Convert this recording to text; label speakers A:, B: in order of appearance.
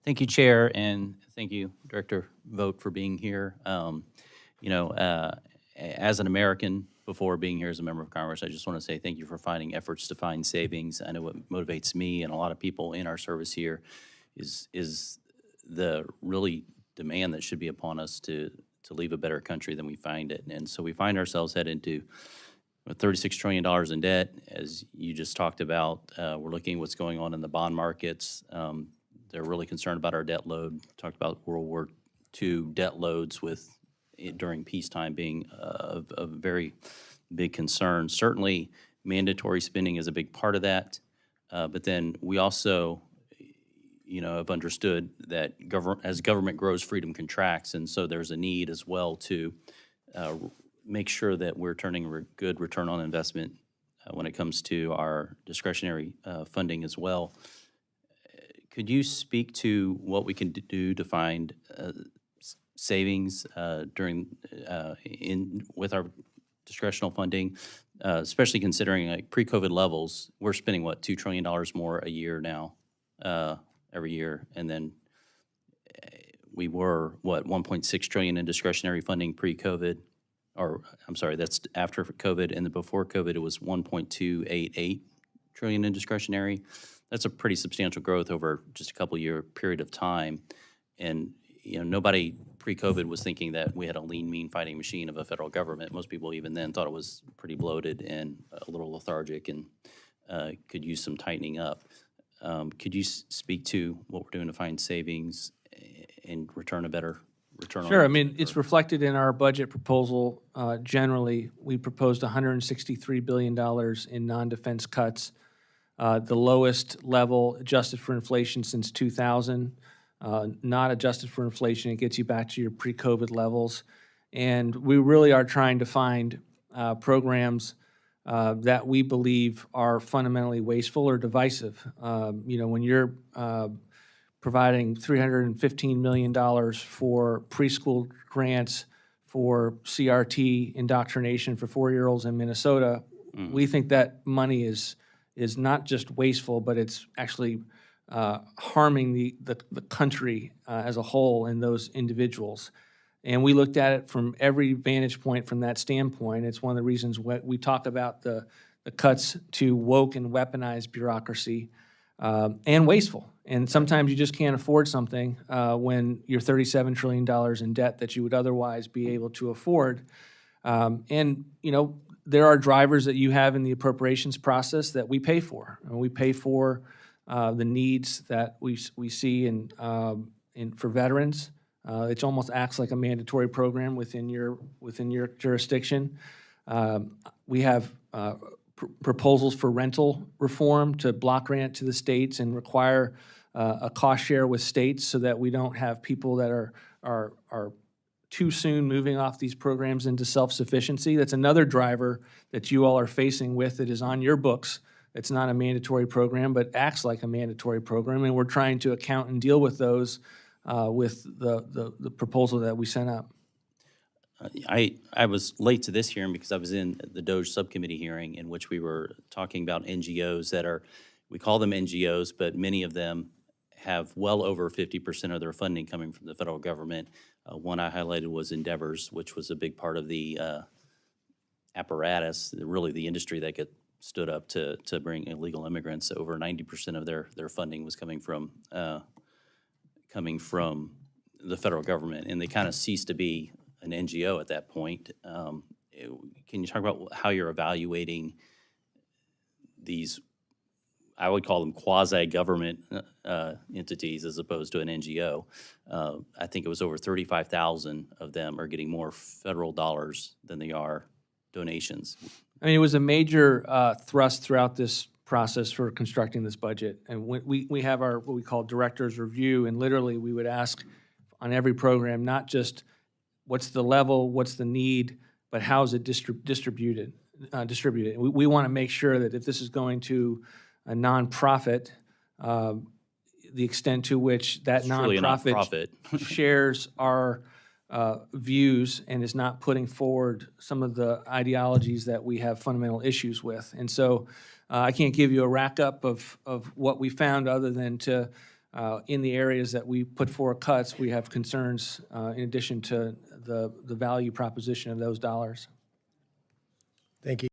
A: Thank you, Chair, and thank you, Director Vogt, for being here. As an American, before being here as a member of Congress, I just want to say thank you for finding efforts to find savings. I know what motivates me and a lot of people in our service here is the really demand that should be upon us to leave a better country than we find it. And so we find ourselves headed to $36 trillion in debt, as you just talked about. We're looking at what's going on in the bond markets. They're really concerned about our debt load. Talked about World War II debt loads with during peacetime being a very big concern. Certainly, mandatory spending is a big part of that. But then we also, have understood that as government grows, freedom contracts, and so there's a need as well to make sure that we're turning a good return on investment when it comes to our discretionary funding as well. Could you speak to what we can do to find savings with our discretional funding, especially considering like pre-COVID levels? We're spending $2 trillion more a year now, every year, and then we were $1.6 trillion in discretionary funding pre-COVID, or I'm sorry, that's after COVID, and then before COVID it was $1.288 trillion in discretionary. That's a pretty substantial growth over just a couple year period of time. And nobody pre-COVID was thinking that we had a lean, mean fighting machine of a federal government. Most people even then thought it was pretty bloated and a little lethargic and could use some tightening up. Could you speak to what we're doing to find savings and return a better return on?
B: Sure. I mean, it's reflected in our budget proposal. Generally, we proposed $163 billion in non-defense cuts, the lowest level adjusted for inflation since 2000. Not adjusted for inflation, it gets you back to your pre-COVID levels. And we really are trying to find programs that we believe are fundamentally wasteful or divisive. When you're providing $315 million for preschool grants for CRT indoctrination for 4-year-olds in Minnesota, we think that money is not just wasteful, but it's actually harming the country as a whole and those individuals. And we looked at it from every vantage point from that standpoint. It's one of the reasons we talk about the cuts to woke and weaponized bureaucracy and wasteful. And sometimes you just can't afford something when you're $37 trillion in debt that you would otherwise be able to afford. There are drivers that you have in the appropriations process that we pay for. And we pay for the needs that we see for veterans. It almost acts like a mandatory program within your jurisdiction. We have proposals for rental reform to block grant to the states and require a cost share with states so that we don't have people that are too soon moving off these programs into self-sufficiency. That's another driver that you all are facing with that is on your books. It's not a mandatory program, but acts like a mandatory program, and we're trying to account and deal with those with the proposal that we sent up.
A: I was late to this hearing because I was in the DOGE subcommittee hearing in which we were talking about NGOs that we call them NGOs, but many of them have well over 50% of their funding coming from the federal government. One I highlighted was Endeavors, which was a big part of the apparatus, really the industry that stood up to bring illegal immigrants. Over 90% of their funding was coming from the federal government, and they kind of ceased to be an NGO at that point. Can you talk about how you're evaluating these, I would call them quasi-government entities as opposed to an NGO? I think it was over 35,000 of them are getting more federal dollars than they are donations.
B: I mean, it was a major thrust throughout this process for constructing this budget. And we have our what we call director's review, and literally we would ask on every program, not just what's the level, what's the need, but how is it distributed. We want to make sure that if this is going to a nonprofit, the extent to which that nonprofit shares our views and is not putting forward some of the ideologies that we have fundamental issues with. And so I can't give you a rack up of what we found other than to in the areas that we put forward cuts, we have concerns in addition to the value proposition of those dollars.
C: Thank you.